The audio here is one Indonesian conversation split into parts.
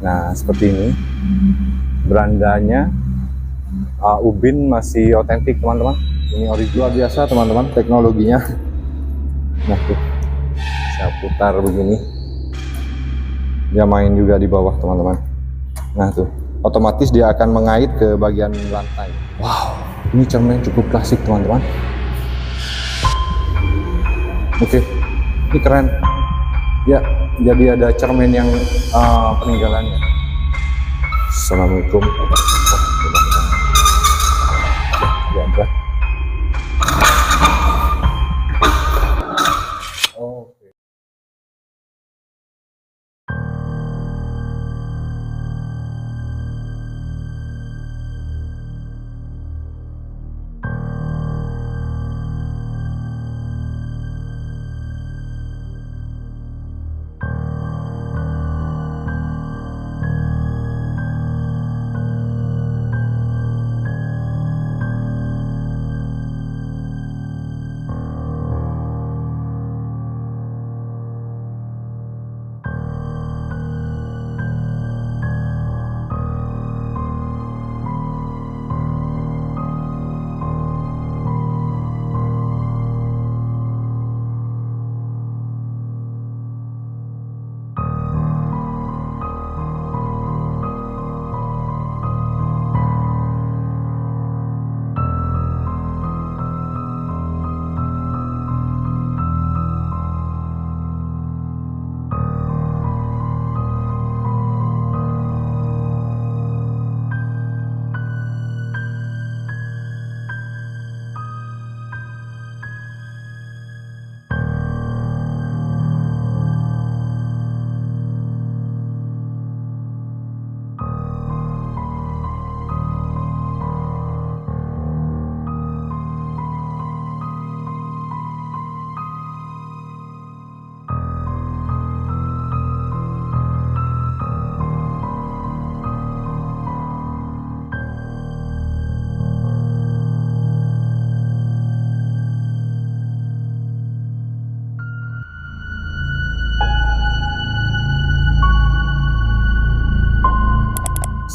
Nah, seperti ini. Berandanya ubin masih otentik, teman-teman. Ini original biasa, teman-teman, teknologinya. Nah, tuh. Saya putar begini. Dia main juga di bawah, teman-teman. Nah, tuh. Otomatis dia akan mengait ke bagian lantai. Wow, ini cermin cukup klasik, teman-teman. Oke, ini keren. Ya, jadi ada cermin yang peninggalannya. Assalamualaikum. Ya, berat. Oke.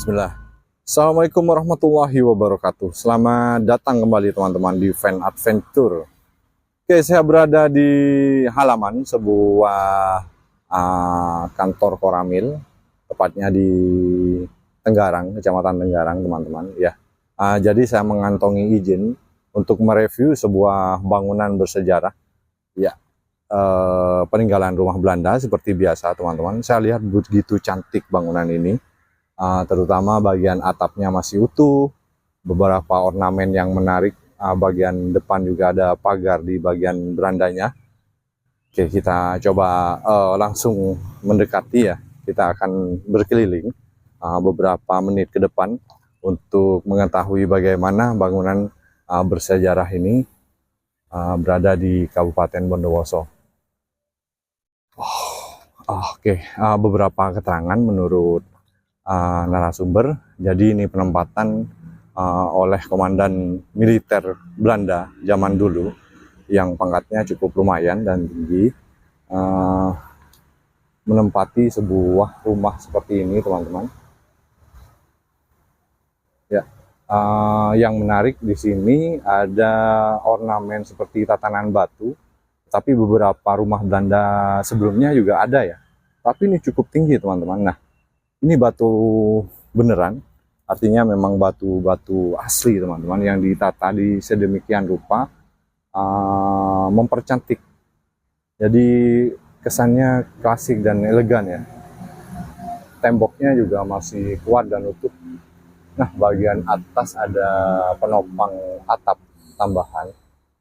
Bismillah. Assalamualaikum warahmatullahi wabarakatuh. Selamat datang kembali teman-teman di Van Adventure. Oke, saya berada di halaman sebuah kantor Koramil, tepatnya di Tenggarang, Kecamatan Tenggarang, teman-teman. Ya, jadi saya mengantongi izin untuk mereview sebuah bangunan bersejarah. Ya, peninggalan rumah Belanda seperti biasa, teman-teman. Saya lihat begitu cantik bangunan ini. Terutama bagian atapnya masih utuh, beberapa ornamen yang menarik, bagian depan juga ada pagar di bagian berandanya. Oke, kita coba langsung mendekati ya, kita akan berkeliling beberapa menit ke depan untuk mengetahui bagaimana bangunan bersejarah ini berada di Kabupaten Bondowoso. Oke, beberapa keterangan menurut narasumber. Jadi ini penempatan oleh komandan militer Belanda zaman dulu yang pangkatnya cukup lumayan dan tinggi, menempati sebuah rumah seperti ini, teman-teman. Ya, yang menarik di sini ada ornamen seperti tatanan batu, tapi beberapa rumah Belanda sebelumnya juga ada ya. Tapi ini cukup tinggi, teman-teman. Nah, ini batu beneran, artinya memang batu-batu asli, teman-teman, yang ditata di sedemikian rupa, mempercantik. Jadi kesannya klasik dan elegan ya. Temboknya juga masih kuat dan utuh. Nah, bagian atas ada penopang atap tambahan.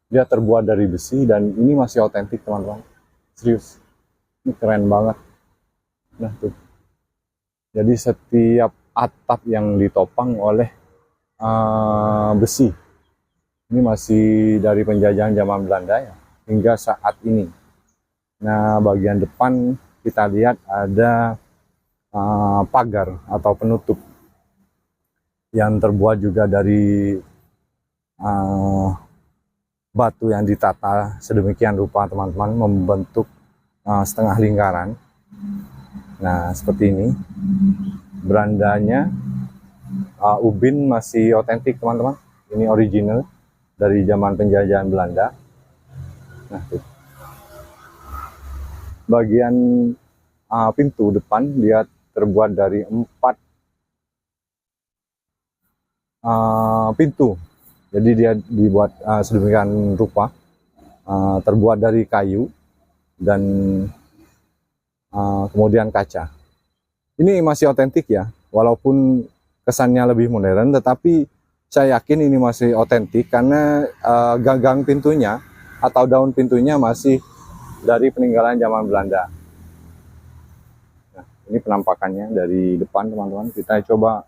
Dia terbuat dari besi dan ini masih otentik, teman-teman. Serius, ini keren banget. Nah, tuh. Jadi setiap atap yang ditopang oleh besi. Ini masih dari penjajahan zaman Belanda ya, hingga saat ini. Nah, bagian depan kita lihat ada pagar atau penutup yang terbuat juga dari batu yang ditata sedemikian rupa, teman-teman, membentuk setengah lingkaran. Nah, seperti ini. berandanya ubin masih otentik teman-teman. Ini original dari zaman penjajahan Belanda. Nah, tuh. Bagian pintu depan dia terbuat dari 4 pintu. Jadi dia dibuat sedemikian rupa, terbuat dari kayu dan kemudian kaca. Ini masih otentik ya, walaupun kesannya lebih modern, tetapi saya yakin ini masih otentik karena gagang pintunya atau daun pintunya masih dari peninggalan zaman Belanda. Nah, ini penampakannya dari depan teman-teman. Kita coba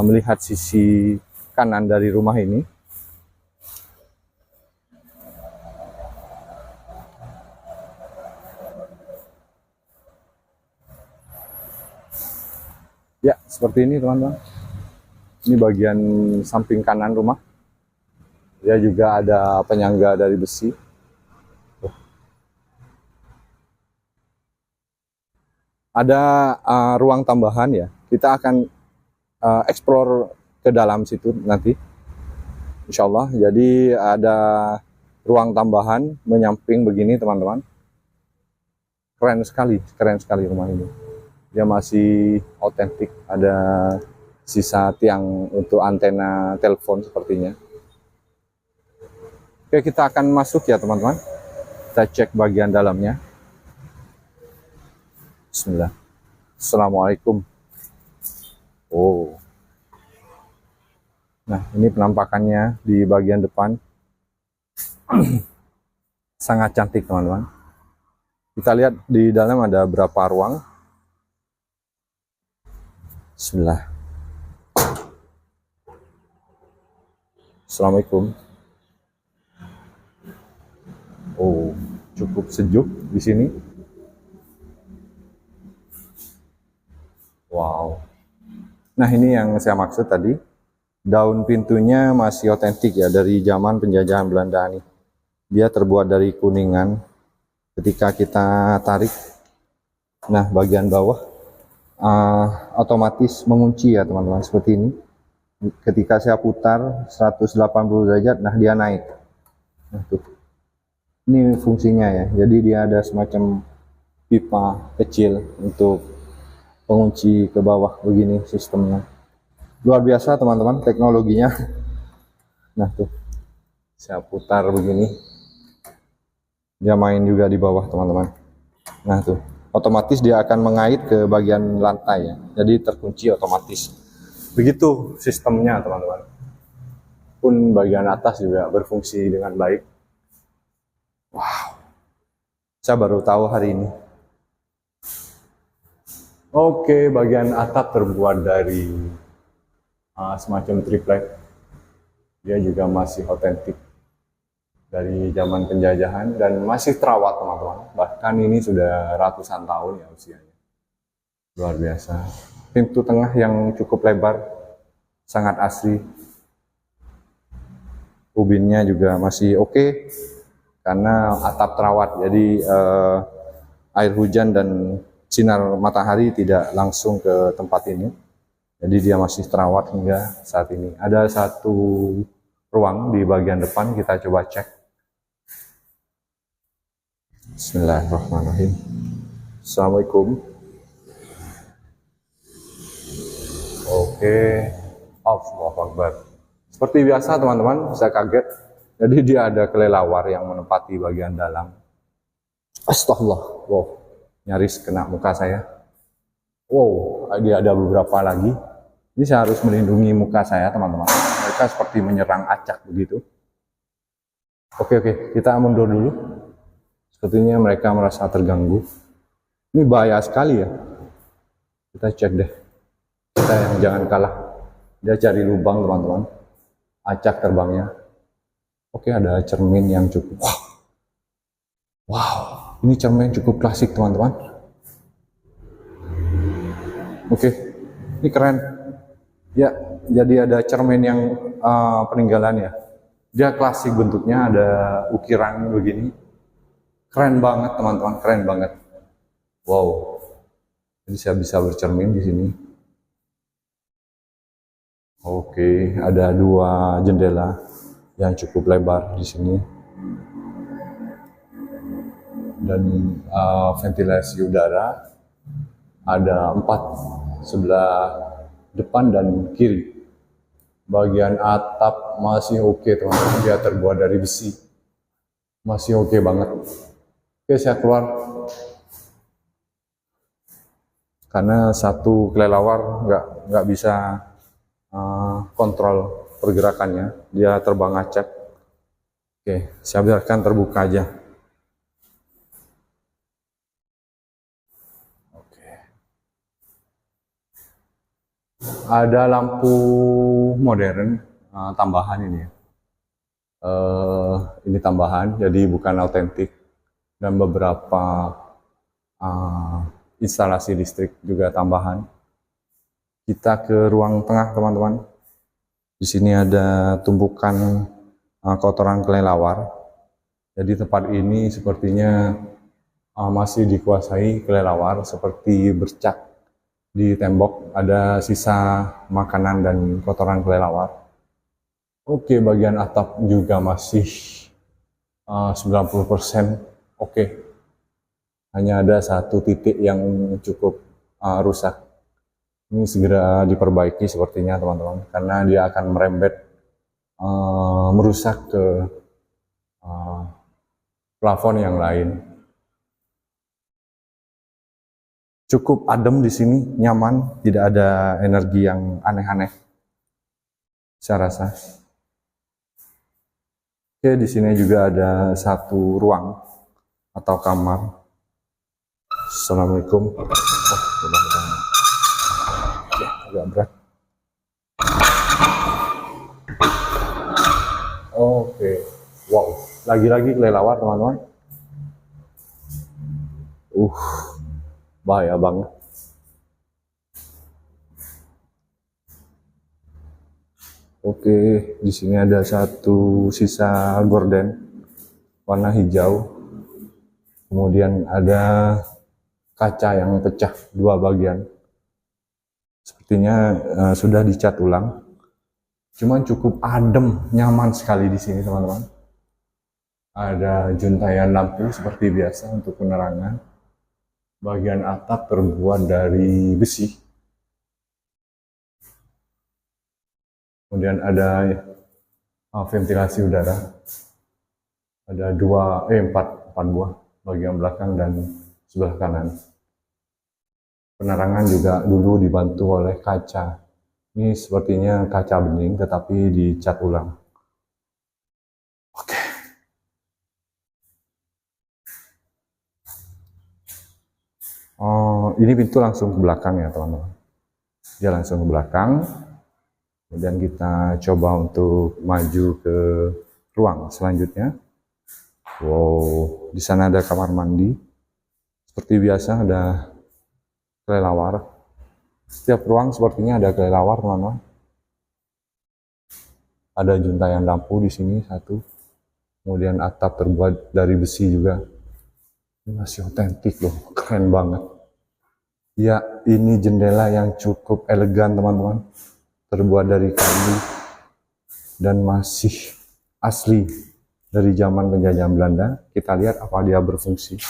melihat sisi kanan dari rumah ini. Ya, seperti ini teman-teman. Ini bagian samping kanan rumah. Dia juga ada penyangga dari besi. Ada ruang tambahan ya. Kita akan explore ke dalam situ nanti. Insya Allah. Jadi ada ruang tambahan menyamping begini teman-teman. Keren sekali rumah ini. Dia masih otentik, ada sisa tiang untuk antena telepon sepertinya. Oke, kita akan masuk ya teman-teman. Kita cek bagian dalamnya. Bismillah. Assalamualaikum. Oh. Nah, ini penampakannya di bagian depan. Sangat cantik teman-teman. Kita lihat di dalam ada berapa ruang. Bismillah. Assalamualaikum. Oh, cukup sejuk di sini. Wow. Nah, ini yang saya maksud tadi. Daun pintunya masih otentik ya dari zaman penjajahan Belanda nih. Dia terbuat dari kuningan. Ketika kita tarik, nah bagian bawah otomatis mengunci ya teman-teman, seperti ini. Ketika saya putar 180 derajat, nah dia naik. Nah, tuh. Ini fungsinya ya. Jadi dia ada semacam pipa kecil untuk pengunci ke bawah, begini sistemnya. Luar biasa teman-teman teknologinya. Nah tuh, saya putar begini. Dia main juga di bawah teman-teman. Nah tuh. Otomatis dia akan mengait ke bagian lantai ya. Jadi terkunci otomatis. Begitu sistemnya teman-teman. Pun bagian atas juga berfungsi dengan baik. Wow. Saya baru tahu hari ini. Oke, bagian atap terbuat dari semacam triplek. Dia juga masih otentik dari zaman penjajahan dan masih terawat teman-teman. Bahkan ini sudah ratusan tahun ya usianya. Luar biasa. Pintu tengah yang cukup lebar, sangat asri. Ubinnya juga masih oke karena atap terawat. Jadi air hujan dan sinar matahari tidak langsung ke tempat ini. Jadi dia masih terawat hingga saat ini. Ada satu ruang di bagian depan, kita coba cek. Bismillahirrahmanirrahim. Assalamualaikum. Oke. Allahu Akbar. Seperti biasa teman-teman, saya kaget. Jadi dia ada kelelawar yang menempati bagian dalam. Astagfirullah. Wow. Nyaris kena muka saya. Wow, dia ada beberapa lagi. Ini saya harus melindungi muka saya teman-teman. Mereka seperti menyerang acak begitu. Oke, kita mundur dulu. Sepertinya mereka merasa terganggu. Ini bahaya sekali ya. Kita cek deh. Kita yang jangan kalah. Dia cari lubang teman-teman. Acak terbangnya. Oke, ada cermin yang cukup. Wow. Ini cermin cukup klasik teman-teman. Oke. Ini keren. Ya, jadi ada cermin yang peninggalan ya. Dia klasik bentuknya, ada ukiran begini. Keren banget teman-teman, keren banget. Wow. Jadi saya bisa bercermin di sini. Oke, ada dua jendela yang cukup lebar di sini dan ventilasi udara ada 4 sebelah depan dan kiri. Bagian atap masih oke teman-teman, dia terbuat dari besi, masih oke banget. Oke, saya keluar karena satu kelelawar nggak bisa kontrol pergerakannya, dia terbang acak. Oke, saya biarkan terbuka aja. Oke. Ada lampu modern tambahan ini ya. Ini tambahan, jadi bukan autentik, dan beberapa instalasi listrik juga tambahan. Kita ke ruang tengah teman-teman. Di sini ada tumpukan kotoran kelelawar. Jadi tempat ini sepertinya masih dikuasai kelelawar, seperti bercak di tembok, ada sisa makanan dan kotoran kelelawar. Oke, bagian atap juga masih 90% oke. Hanya ada satu titik yang cukup rusak. Ini segera diperbaiki sepertinya teman-teman, karena dia akan merembet merusak ke plafon yang lain. Cukup adem di sini, nyaman, tidak ada energi yang aneh-aneh, saya rasa. Oke, di sini juga ada satu ruang atau kamar. Assalamualaikum. Ya, agak berat. Oke, wow, lagi-lagi kelelawar teman-teman. Bahaya banget. Oke, di sini ada satu sisa gorden warna hijau. Kemudian ada kaca yang pecah dua bagian. Sepertinya sudah dicat ulang. Cuman cukup adem, nyaman sekali di sini teman-teman. Ada juntayan lampu seperti biasa untuk penerangan. Bagian atap terbuat dari besi. Kemudian ada ventilasi udara. Ada 4 buah, bagian belakang dan sebelah kanan. Penerangan juga dulu dibantu oleh kaca. Ini sepertinya kaca bening tetapi dicat ulang. Oke. Ini pintu langsung ke belakang ya teman-teman. Dia langsung ke belakang. Kemudian kita coba untuk maju ke ruang selanjutnya. Wow, di sana ada kamar mandi. Seperti biasa ada kelelawar. Setiap ruang sepertinya ada kelelawar, teman-teman. Ada juntayan lampu di sini satu. Kemudian atap terbuat dari besi juga. Ini masih otentik loh, keren banget. Ya, ini jendela yang cukup elegan, teman-teman. Terbuat dari kayu dan masih asli dari zaman penjajahan Belanda. Kita lihat apa dia berfungsi.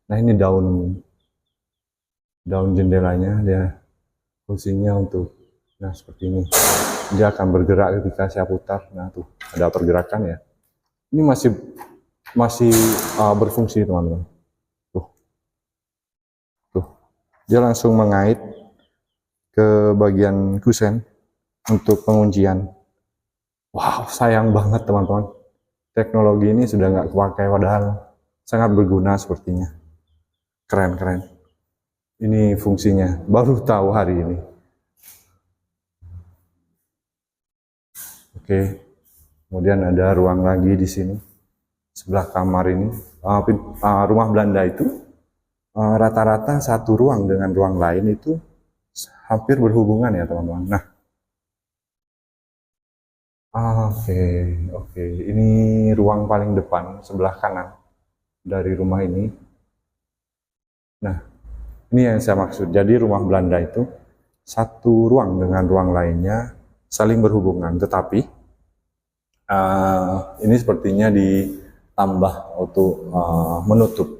Nah, ini daun jendelanya, dia fungsinya untuk, nah seperti ini. Dia akan bergerak ketika saya putar. Nah tuh ada pergerakan ya. Ini masih berfungsi teman-teman. Tuh, dia langsung mengait ke bagian kusen untuk penguncian. Wow, sayang banget teman-teman. Teknologi ini sudah nggak kepakai, padahal sangat berguna sepertinya. Keren. Ini fungsinya, baru tahu hari ini. Oke, kemudian ada ruang lagi di sini, sebelah kamar ini. Rumah Belanda itu rata-rata satu ruang dengan ruang lain itu hampir berhubungan ya teman-teman. Nah, oke, ini ruang paling depan sebelah kanan dari rumah ini. Nah, ini yang saya maksud. Jadi rumah Belanda itu satu ruang dengan ruang lainnya saling berhubungan. Tetapi ini sepertinya ditambah untuk menutup.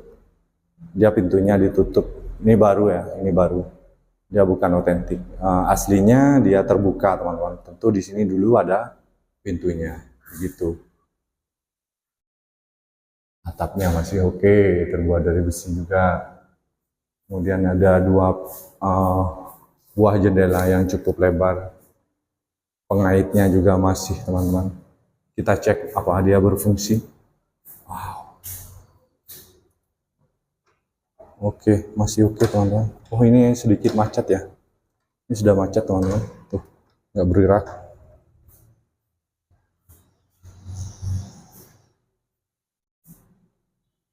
Dia pintunya ditutup. Ini baru ya, ini baru. Dia bukan otentik. Aslinya dia terbuka, teman-teman. Tentu di sini dulu ada pintunya, gitu. Atapnya masih oke, terbuat dari besi juga. Kemudian ada dua buah jendela yang cukup lebar. Pengaitnya juga masih, teman-teman. Kita cek apa dia berfungsi. Wow. Oke, masih oke, teman-teman. Oh, ini sedikit macet ya. Ini sudah macet, teman-teman. Tuh, nggak bergerak.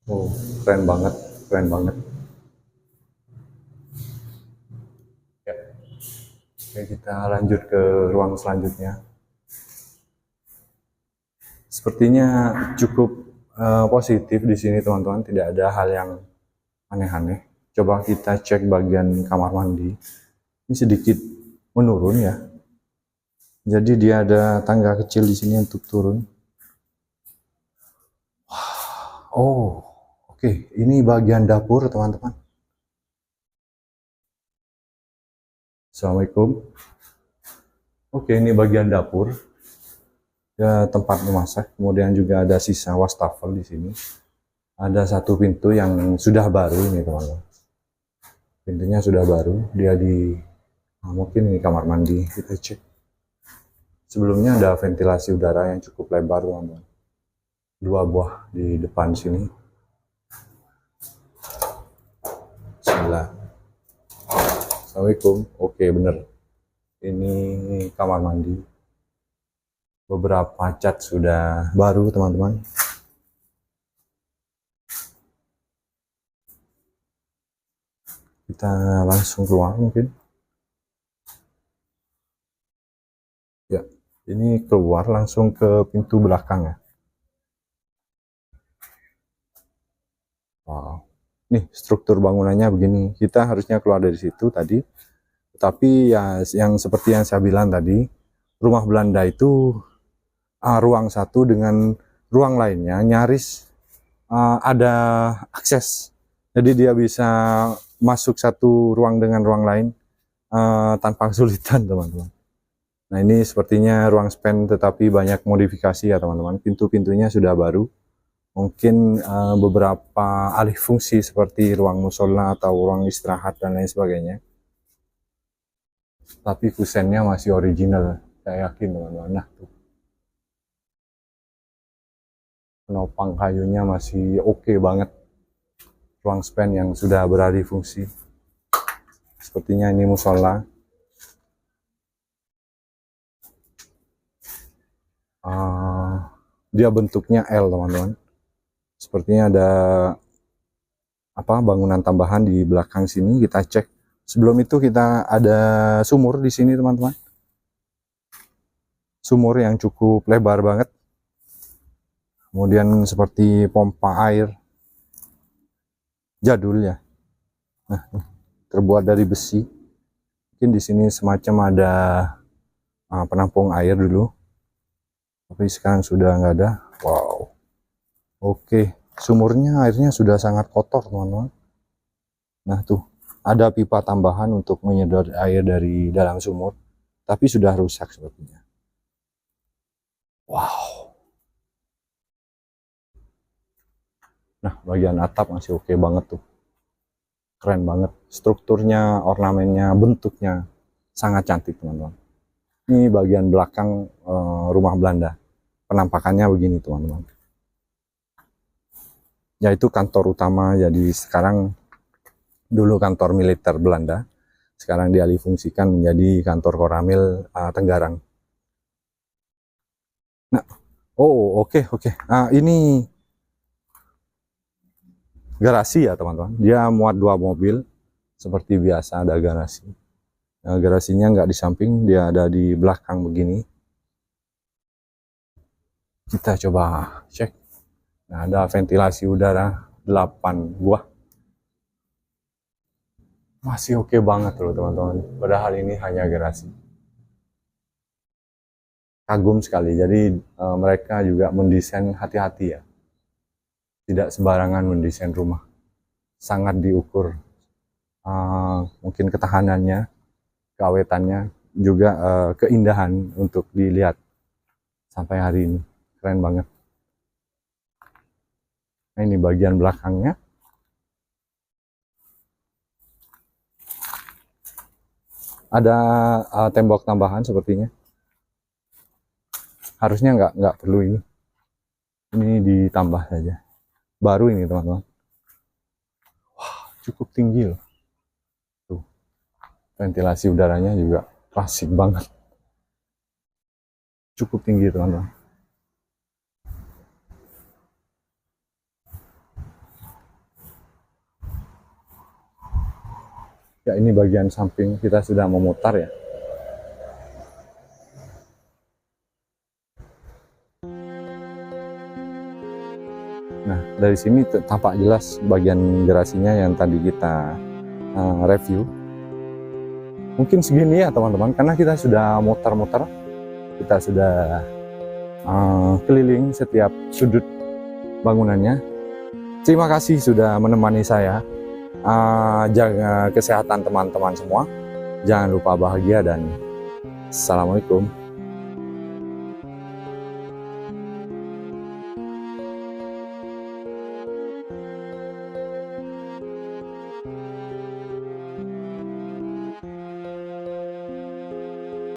Oh, keren banget, keren banget. Ya. Oke, kita lanjut ke ruang selanjutnya. Sepertinya cukup positif di sini, teman-teman. Tidak ada hal yang aneh-aneh. Coba kita cek bagian kamar mandi. Ini sedikit menurun ya. Jadi dia ada tangga kecil di sini untuk turun. Oh, oke. Ini bagian dapur, teman-teman. Assalamualaikum. Oke, ini bagian dapur. Ya, tempat memasak. Kemudian juga ada sisa wastafel di sini. Ada satu pintu yang sudah baru ini, teman-teman. Pintunya sudah baru. Dia mungkin ini kamar mandi. Kita cek. Sebelumnya ada ventilasi udara yang cukup lebar, teman-teman. Dua buah di depan sini. Bismillah. Assalamualaikum. Oke, bener. Ini kamar mandi. Beberapa cat sudah baru, teman-teman. Kita langsung keluar mungkin. Ya, ini keluar langsung ke pintu belakang ya. Wow. Nih, struktur bangunannya begini. Kita harusnya keluar dari situ tadi. Tapi ya yang seperti yang saya bilang tadi, rumah Belanda itu ruang satu dengan ruang lainnya nyaris ada akses. Jadi dia bisa masuk satu ruang dengan ruang lain tanpa kesulitan, teman-teman. Nah, ini sepertinya ruang span tetapi banyak modifikasi ya, teman-teman. Pintu-pintunya sudah baru. Mungkin beberapa alih fungsi seperti ruang musola atau ruang istirahat dan lain sebagainya. Tapi kusennya masih original, saya yakin, teman-teman. Nah, tuh. Penopang kayunya masih oke banget. Ruang span yang sudah beralih fungsi. Sepertinya ini musola. Dia bentuknya L, teman-teman. Sepertinya ada bangunan tambahan di belakang sini. Kita cek. Sebelum itu kita ada sumur di sini, teman-teman. Sumur yang cukup lebar banget. Kemudian seperti pompa air jadul ya. Nah, terbuat dari besi. Mungkin di sini semacam ada penampung air dulu. Tapi sekarang sudah nggak ada. Wow. Oke, sumurnya airnya sudah sangat kotor, teman-teman. Nah, tuh ada pipa tambahan untuk menyedot air dari dalam sumur, tapi sudah rusak sepertinya. Wow. Nah, bagian atap masih oke banget tuh. Keren banget. Strukturnya, ornamennya, bentuknya sangat cantik, teman-teman. Ini bagian belakang rumah Belanda. Penampakannya begini, teman-teman. Yaitu kantor utama. Jadi sekarang dulu kantor militer Belanda. Sekarang dialih fungsikan menjadi kantor Koramil Tenggarang. Nah, oh oke. Ini garasi ya, teman-teman. Dia muat dua mobil. Seperti biasa ada garasi. Nah, garasinya nggak di samping, dia ada di belakang begini. Kita coba cek. Nah, ada ventilasi udara 8 buah. Masih oke banget loh, teman-teman. Padahal ini hanya garasi. kagum sekali. Jadi mereka juga mendesain hati-hati ya, tidak sembarangan mendesain rumah, sangat diukur mungkin ketahanannya, keawetannya, juga keindahan untuk dilihat sampai hari ini. Keren banget. Nah, ini bagian belakangnya. Ada tembok tambahan sepertinya. Harusnya nggak perlu ini. Ini ditambah saja. Baru ini teman-teman. Wah, cukup tinggi loh. Tuh. Ventilasi udaranya juga klasik banget. Cukup tinggi teman-teman. Ya, ini bagian samping, kita sudah memutar ya. Nah, dari sini tampak jelas bagian garasinya yang tadi kita review. Mungkin segini ya teman-teman, karena kita sudah muter-muter, kita sudah keliling setiap sudut bangunannya. Terima kasih sudah menemani saya. Jaga kesehatan teman-teman semua. Jangan lupa bahagia dan assalamualaikum.